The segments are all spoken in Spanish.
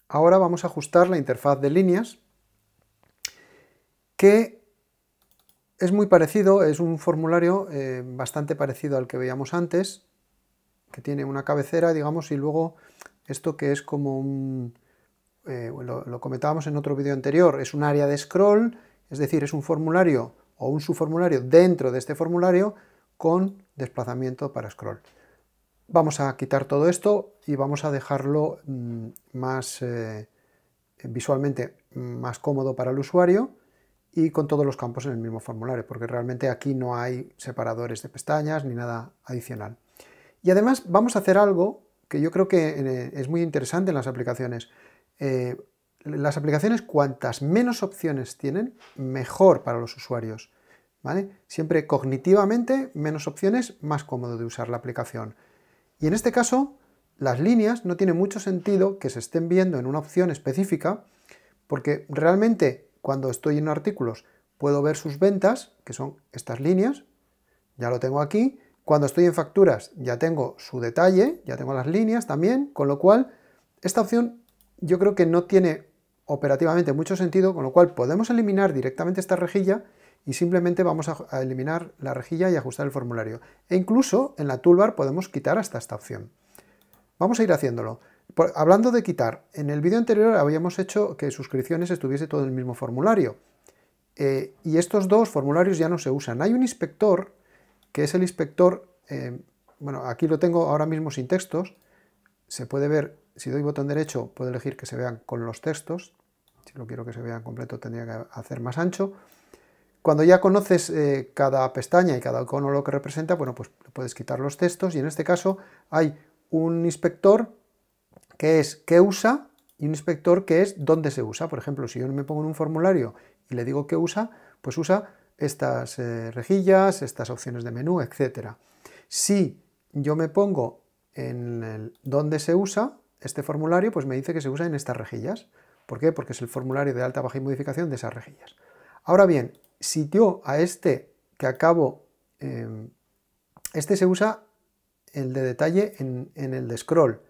ahora vamos a ajustar la interfaz de líneas, que es muy parecido, es un formulario bastante parecido al que veíamos antes, que tiene una cabecera, digamos, y luego esto que es como un... lo comentábamos en otro vídeo anterior, es un área de scroll, es decir, es un formulario o un subformulario dentro de este formulario con desplazamiento para scroll. Vamos a quitar todo esto y vamos a dejarlo más visualmente más cómodo para el usuario y con todos los campos en el mismo formulario, porque realmente aquí no hay separadores de pestañas ni nada adicional. Y además vamos a hacer algo que yo creo que es muy interesante en las aplicaciones. Las aplicaciones, cuantas menos opciones tienen, mejor para los usuarios, ¿vale? Siempre cognitivamente, menos opciones, más cómodo de usar la aplicación. Y en este caso, las líneas no tiene mucho sentido que se estén viendo en una opción específica, porque realmente cuando estoy en artículos puedo ver sus ventas, que son estas líneas, ya lo tengo aquí. Cuando estoy en facturas ya tengo su detalle, ya tengo las líneas también, con lo cual esta opción yo creo que no tiene operativamente mucho sentido, con lo cual podemos eliminar directamente esta rejilla y simplemente vamos a eliminar la rejilla y ajustar el formulario. E incluso en la toolbar podemos quitar hasta esta opción. Vamos a ir haciéndolo. Hablando de quitar, en el vídeo anterior habíamos hecho que suscripciones estuviese todo en el mismo formulario. Y estos dos formularios ya no se usan. Hay un inspector, que es el inspector, bueno, aquí lo tengo ahora mismo sin textos, se puede ver, si doy botón derecho puedo elegir que se vean con los textos, si lo quiero que se vean completo tendría que hacer más ancho. Cuando ya conoces cada pestaña y cada icono lo que representa, bueno, pues puedes quitar los textos y en este caso hay un inspector que es qué usa y un inspector que es dónde se usa. Por ejemplo, si yo me pongo en un formulario y le digo qué usa, pues usa estas rejillas, estas opciones de menú, etc. Si yo me pongo en el dónde se usa este formulario, pues me dice que se usa en estas rejillas. ¿Por qué? Porque es el formulario de alta, baja y modificación de esas rejillas. Ahora bien, si yo a este que acabo, este se usa el de detalle en el de scroll,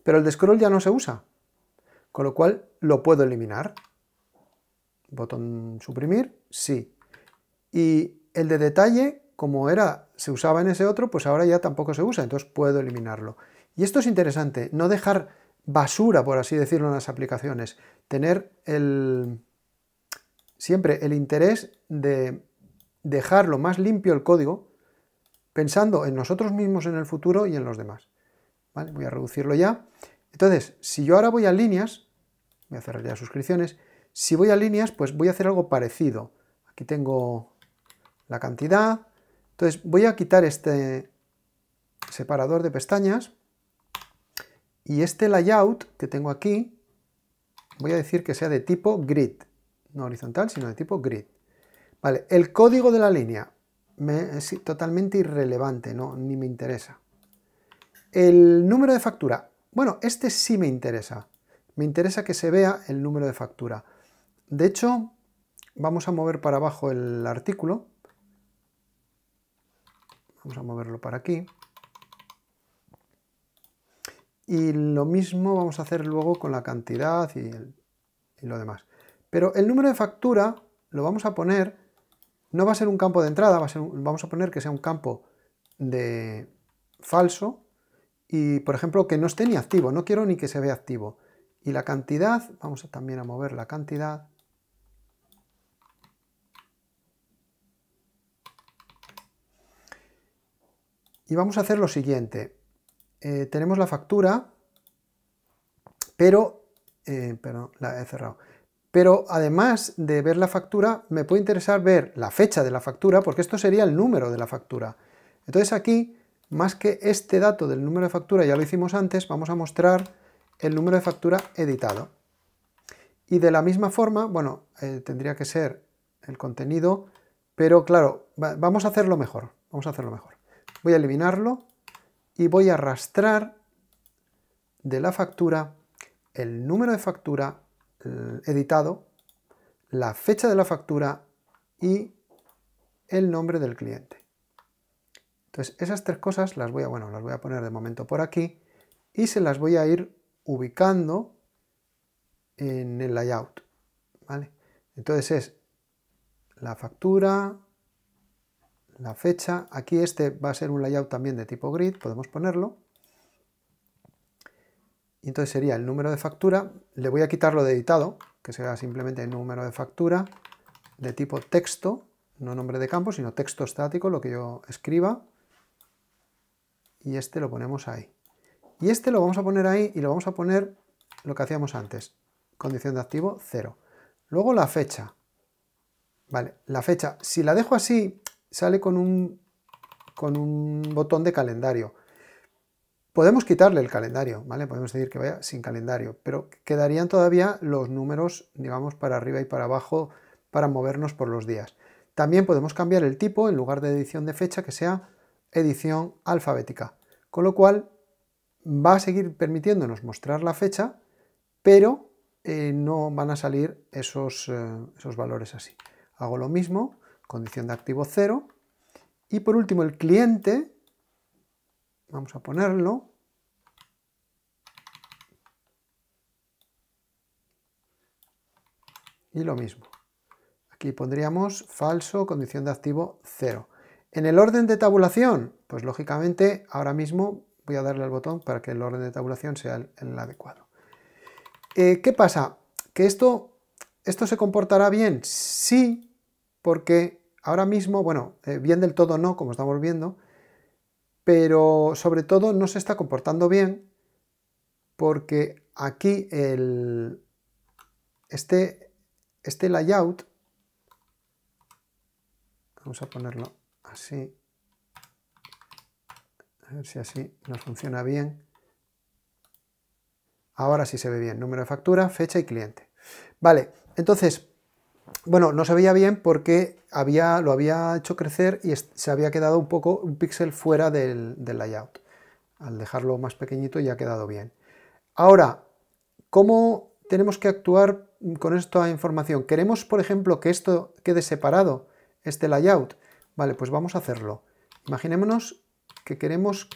pero el de scroll ya no se usa, con lo cual lo puedo eliminar. Botón suprimir, sí. Y el de detalle, como se usaba en ese otro, pues ahora ya tampoco se usa, entonces puedo eliminarlo. Y esto es interesante, no dejar basura, por así decirlo, en las aplicaciones, tener siempre el interés de dejar lo más limpio el código, pensando en nosotros mismos en el futuro y en los demás. ¿Vale? Voy a reducirlo ya. Entonces, si yo ahora voy a líneas, voy a cerrar ya suscripciones, si voy a líneas, pues voy a hacer algo parecido. Aquí tengo la cantidad, entonces voy a quitar este separador de pestañas y este layout que tengo aquí, voy a decir que sea de tipo grid, no horizontal, sino de tipo grid. Vale, el código de la línea es totalmente irrelevante, no, ni me interesa. El número de factura, bueno, este sí me interesa que se vea el número de factura. De hecho, vamos a mover para abajo el artículo, vamos a moverlo para aquí, y lo mismo vamos a hacer luego con la cantidad y lo demás. Pero el número de factura lo vamos a poner, no va a ser un campo de entrada, vamos a poner que sea un campo de falso, y por ejemplo que no esté ni activo, no quiero ni que se vea activo. Y la cantidad, vamos también a mover la cantidad. Y vamos a hacer lo siguiente. Tenemos la factura, pero, perdón, la he cerrado. Pero además de ver la factura, me puede interesar ver la fecha de la factura, porque esto sería el número de la factura. Entonces aquí, más que este dato del número de factura, ya lo hicimos antes, vamos a mostrar el número de factura editado. Y de la misma forma, bueno, tendría que ser el contenido, pero claro, vamos a hacerlo mejor, Voy a eliminarlo y voy a arrastrar de la factura el número de factura editado, la fecha de la factura y el nombre del cliente. Entonces esas tres cosas las voy a poner de momento por aquí y se las voy a ir ubicando en el layout, ¿vale? Entonces es la factura, la fecha, aquí este va a ser un layout también de tipo grid, podemos ponerlo. Y entonces sería el número de factura, le voy a quitar lo de editado, que será simplemente el número de factura de tipo texto, no nombre de campo, sino texto estático, lo que yo escriba. Y este lo ponemos ahí. Y este lo vamos a poner ahí y lo vamos a poner lo que hacíamos antes, condición de activo 0. Luego la fecha. Vale, la fecha, si la dejo así, sale con un botón de calendario. Podemos quitarle el calendario, ¿vale? Podemos decir que vaya sin calendario, pero quedarían todavía los números, digamos, para arriba y para abajo para movernos por los días. También podemos cambiar el tipo, en lugar de edición de fecha, que sea edición alfabética. Con lo cual, va a seguir permitiéndonos mostrar la fecha, pero no van a salir esos valores así. Hago lo mismo, condición de activo 0. Y por último, el cliente, vamos a ponerlo. Y lo mismo. Aquí pondríamos falso, condición de activo 0. En el orden de tabulación, pues lógicamente ahora mismo voy a darle al botón para que el orden de tabulación sea el adecuado. ¿Qué pasa? ¿Que esto se comportará bien? Sí, porque ahora mismo, bueno, bien del todo no, como estamos viendo, pero sobre todo no se está comportando bien porque aquí este layout, vamos a ponerlo así, a ver si así nos funciona bien. Ahora sí se ve bien, número de factura, fecha y cliente. Vale, entonces, bueno, no se veía bien porque lo había hecho crecer y se había quedado un píxel fuera del layout. Al dejarlo más pequeñito ya ha quedado bien. Ahora, ¿cómo tenemos que actuar con esta información? ¿Queremos, por ejemplo, que esto quede separado, este layout? Vale, pues vamos a hacerlo. Imaginémonos que queremos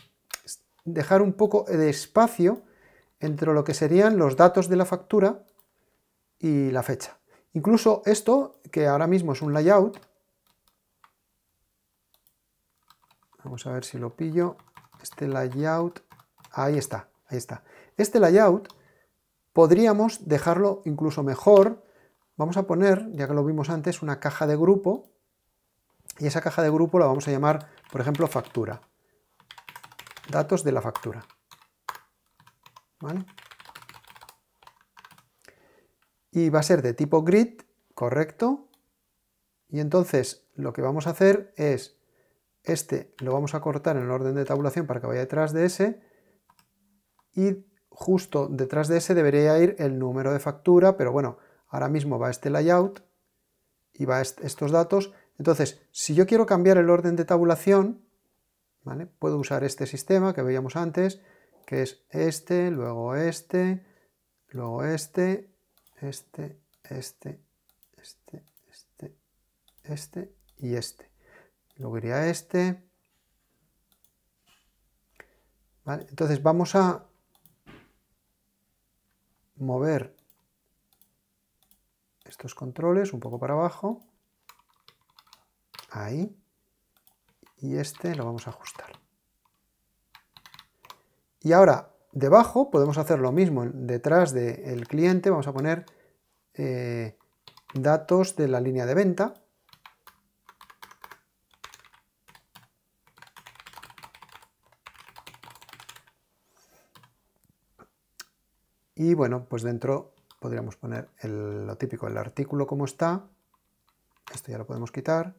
dejar un poco de espacio entre lo que serían los datos de la factura y la fecha. Incluso esto, que ahora mismo es un layout, vamos a ver si lo pillo, este layout, ahí está, ahí está. Este layout podríamos dejarlo incluso mejor. Vamos a poner, ya que lo vimos antes, una caja de grupo, y esa caja de grupo la vamos a llamar, por ejemplo, factura. Datos de la factura. ¿Vale? Y va a ser de tipo grid, correcto. Y entonces lo que vamos a hacer es, este lo vamos a cortar en el orden de tabulación para que vaya detrás de ese, y justo detrás de ese debería ir el número de factura, pero bueno, ahora mismo va este layout y va estos datos. Entonces, si yo quiero cambiar el orden de tabulación, ¿vale? Puedo usar este sistema que veíamos antes, que es este, luego este, luego este y este. Luego iría este. ¿Vale? Entonces vamos a mover estos controles un poco para abajo. Ahí. Y este lo vamos a ajustar. Y ahora, debajo podemos hacer lo mismo. Detrás del cliente vamos a poner datos de la línea de venta. Y bueno, pues dentro podríamos poner lo típico, el artículo como está. Esto ya lo podemos quitar.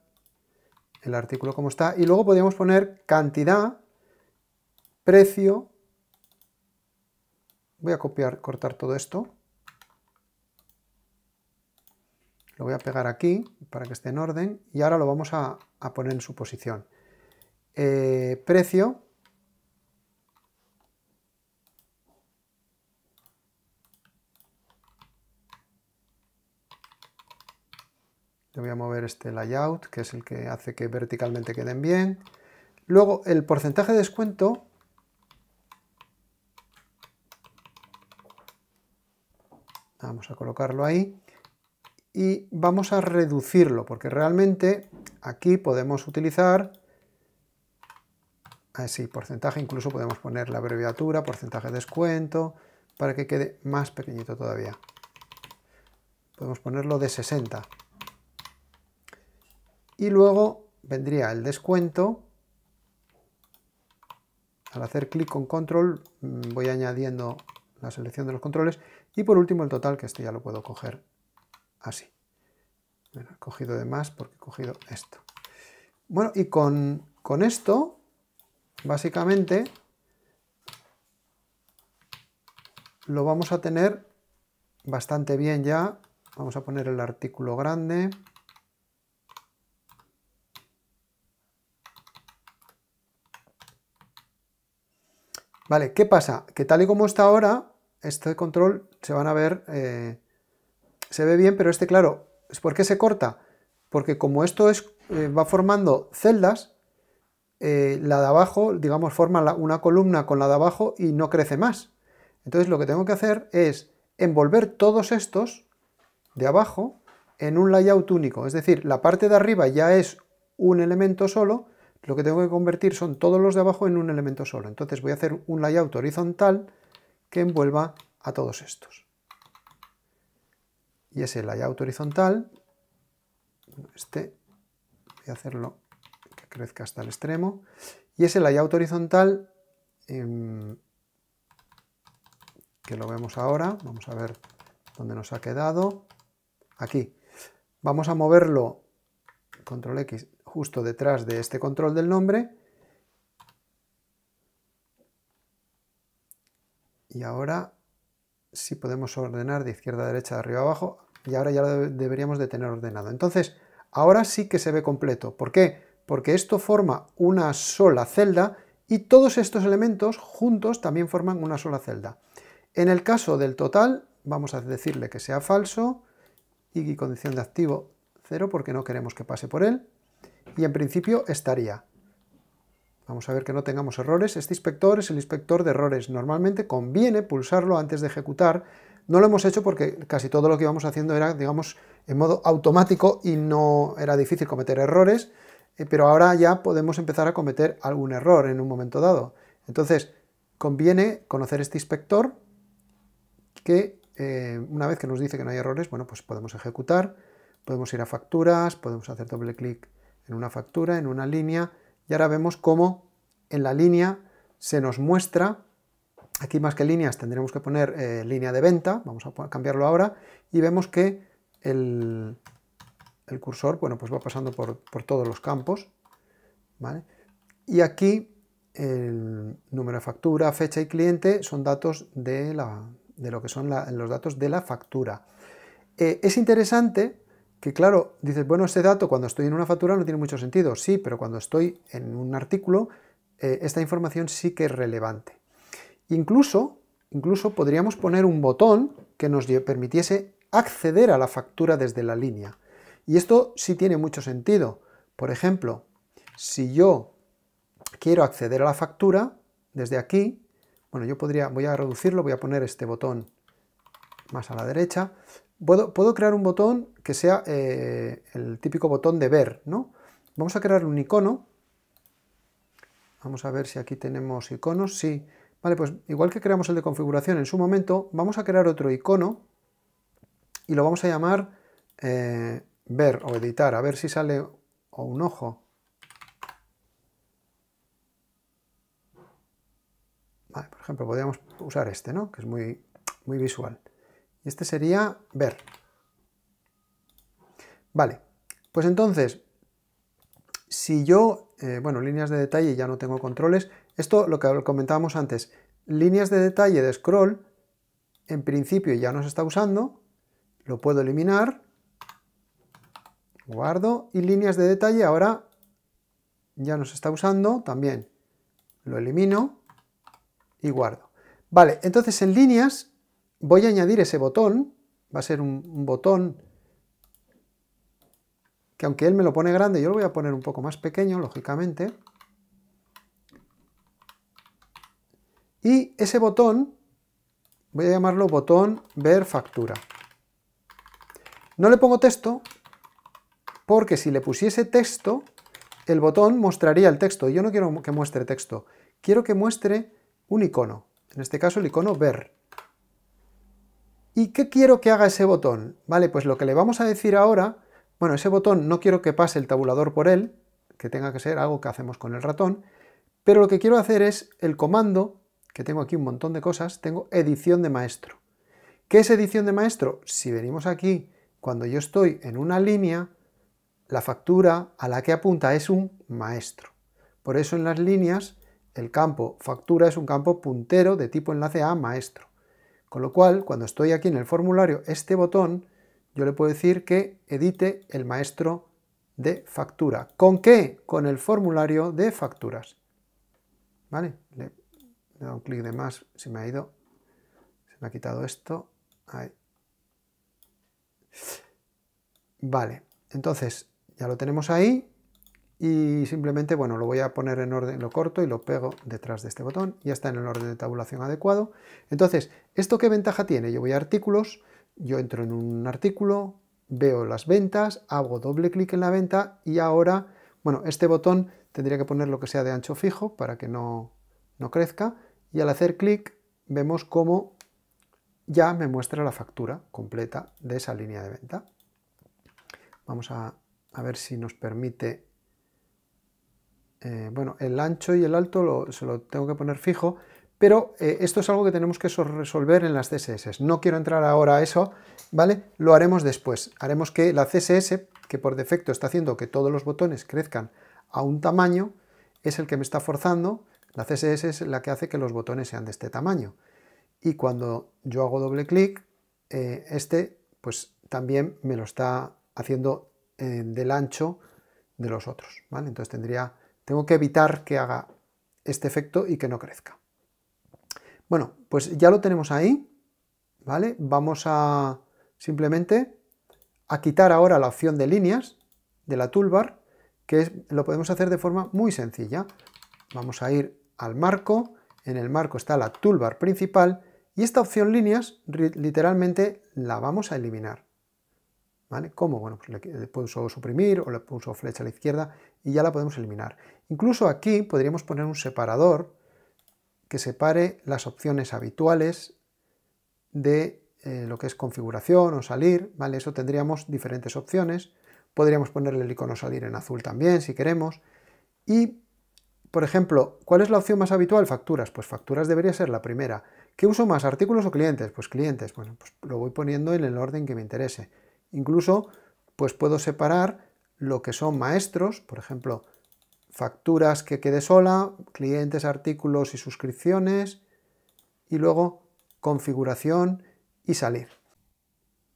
El artículo como está. Y luego podríamos poner cantidad, precio. Voy a cortar todo esto. Lo voy a pegar aquí para que esté en orden. Y ahora lo vamos a poner en su posición. Precio. Le voy a mover este layout, que es el que hace que verticalmente queden bien. Luego, el porcentaje de Vamos a colocarlo ahí. Y vamos a reducirlo, porque realmente aquí podemos utilizar, así, porcentaje, incluso podemos poner la abreviatura, porcentaje de descuento, para que quede más pequeñito todavía. Podemos ponerlo de 60. Y luego vendría el descuento. Al hacer clic con control voy añadiendo la selección de los controles. Y por último el total, que esto ya lo puedo coger así. Bueno, he cogido de más porque he cogido esto. Bueno, y con esto, básicamente, lo vamos a tener bastante bien ya. Vamos a poner el artículo grande. Vale, ¿qué pasa? Que tal y como está ahora, este control se van a ver, se ve bien, pero este, claro, ¿por qué se corta? Porque como esto va formando celdas, la de abajo, digamos, forma una columna con la de abajo y no crece más. Entonces lo que tengo que hacer es envolver todos estos de abajo en un layout único. Es decir, la parte de arriba ya es un elemento solo, lo que tengo que convertir son todos los de abajo en un elemento solo. Entonces voy a hacer un layout horizontal que envuelva a todos estos. Y ese layout horizontal, este, voy a hacerlo que crezca hasta el extremo. Y ese layout horizontal, que lo vemos ahora, vamos a ver dónde nos ha quedado. Aquí. Vamos a moverlo, control X, justo detrás de este control del nombre. Y ahora sí podemos ordenar de izquierda a derecha, de arriba a abajo. Y ahora ya lo deberíamos de tener ordenado. Entonces, ahora sí que se ve completo. ¿Por qué? Porque esto forma una sola celda y todos estos elementos juntos también forman una sola celda. En el caso del total, vamos a decirle que sea falso y condición de activo 0 porque no queremos que pase por él. Y en principio estaría. Vamos a ver que no tengamos errores. Este inspector es el inspector de errores. Normalmente conviene pulsarlo antes de ejecutar. No lo hemos hecho porque casi todo lo que íbamos haciendo era, digamos, en modo automático y no era difícil cometer errores, pero ahora ya podemos empezar a cometer algún error en un momento dado. Entonces, conviene conocer este inspector que una vez que nos dice que no hay errores, bueno, pues podemos ejecutar, podemos ir a facturas, podemos hacer doble clic en una factura, en una línea, y ahora vemos cómo en la línea se nos muestra, aquí más que líneas tendremos que poner línea de venta, vamos a cambiarlo ahora, y vemos que el cursor, bueno, pues va pasando por todos los campos, ¿vale? Y aquí el número de factura, fecha y cliente son datos de lo que son los datos de la factura. Es interesante que, claro, dices, bueno, este dato cuando estoy en una factura no tiene mucho sentido. Sí, pero cuando estoy en un artículo, esta información sí que es relevante. Incluso podríamos poner un botón que nos permitiese acceder a la factura desde la línea. Y esto sí tiene mucho sentido. Por ejemplo, si yo quiero acceder a la factura desde aquí, bueno, yo voy a reducirlo, voy a poner este botón más a la derecha. Puedo crear un botón que sea el típico botón de ver, ¿no? Vamos a crear un icono. Vamos a ver si aquí tenemos iconos. Sí. Vale, pues igual que creamos el de configuración en su momento, vamos a crear otro icono y lo vamos a llamar ver o editar, a ver si sale o un ojo. Vale, por ejemplo, podríamos usar este, ¿no? Que es muy visual. Y este sería ver. Vale, pues entonces, si yo, bueno, líneas de detalle ya no tengo controles. Esto, lo que comentábamos antes, líneas de detalle de scroll, en principio ya no se está usando, lo puedo eliminar, guardo, y líneas de detalle ahora ya no se está usando, también lo elimino y guardo. Vale, entonces en líneas voy a añadir ese botón, va a ser un botón que aunque él me lo pone grande, yo lo voy a poner un poco más pequeño, lógicamente. Y ese botón, voy a llamarlo botón ver factura. No le pongo texto porque si le pusiese texto, el botón mostraría el texto. Yo no quiero que muestre texto, quiero que muestre un icono, en este caso el icono ver. ¿Y qué quiero que haga ese botón? Vale, pues lo que le vamos a decir ahora, bueno, ese botón no quiero que pase el tabulador por él, que tenga que ser algo que hacemos con el ratón, pero lo que quiero hacer es el comando, que tengo aquí un montón de cosas, tengo edición de maestro. ¿Qué es edición de maestro? Si venimos aquí, cuando yo estoy en una línea, la factura a la que apunta es un maestro. Por eso en las líneas el campo factura es un campo puntero de tipo enlace a maestro. Con lo cual, cuando estoy aquí en el formulario, este botón, yo le puedo decir que edite el maestro de factura. ¿Con qué? Con el formulario de facturas. ¿Vale? Le he dado un clic de más, se me ha ido, se me ha quitado esto. Ahí. Vale, entonces ya lo tenemos ahí y simplemente, bueno, lo voy a poner en orden, lo corto y lo pego detrás de este botón, ya está en el orden de tabulación adecuado. Entonces, ¿esto qué ventaja tiene? Yo voy a artículos, yo entro en un artículo, veo las ventas, hago doble clic en la venta y ahora, bueno, este botón tendría que poner lo que sea de ancho fijo para que no crezca, y al hacer clic vemos cómo ya me muestra la factura completa de esa línea de venta. Vamos a ver si nos permite, bueno, el ancho y el alto se lo tengo que poner fijo, pero esto es algo que tenemos que resolver en las CSS. No quiero entrar ahora a eso, ¿vale? Lo haremos después. Haremos que la CSS, que por defecto está haciendo que todos los botones crezcan a un tamaño, es el que me está forzando. La CSS es la que hace que los botones sean de este tamaño. Y cuando yo hago doble clic, pues también me lo está haciendo del ancho de los otros, ¿vale? Entonces tengo que evitar que haga este efecto y que no crezca. Bueno, pues ya lo tenemos ahí, ¿vale? Vamos a simplemente a quitar ahora la opción de líneas de la toolbar, lo podemos hacer de forma muy sencilla. Vamos a ir al marco, en el marco está la toolbar principal y esta opción líneas literalmente la vamos a eliminar. ¿Vale? ¿Cómo? Bueno, pues le pulso suprimir o le pulso flecha a la izquierda y ya la podemos eliminar. Incluso aquí podríamos poner un separador que separe las opciones habituales de lo que es configuración o salir, ¿vale? Eso tendríamos diferentes opciones. Podríamos ponerle el icono salir en azul también si queremos. Y, por ejemplo, ¿cuál es la opción más habitual? Facturas. Pues facturas debería ser la primera. ¿Qué uso más? ¿Artículos o clientes? Pues clientes. Bueno, pues lo voy poniendo en el orden que me interese. Incluso, pues puedo separar lo que son maestros, por ejemplo, facturas que quede sola, clientes, artículos y suscripciones, y luego configuración y salir.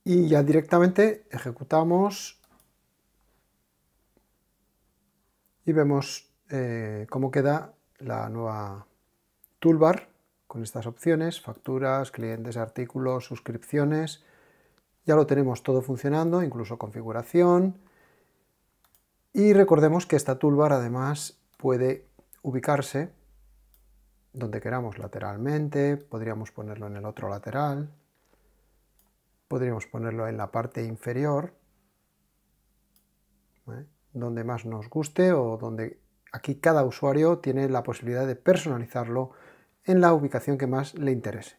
Y ya directamente ejecutamos y vemos cómo queda la nueva toolbar con estas opciones, facturas, clientes, artículos, suscripciones. Ya lo tenemos todo funcionando, incluso configuración. Y recordemos que esta toolbar además puede ubicarse donde queramos lateralmente, podríamos ponerlo en el otro lateral, podríamos ponerlo en la parte inferior, ¿vale? Donde más nos guste o donde aquí cada usuario tiene la posibilidad de personalizarlo en la ubicación que más le interese.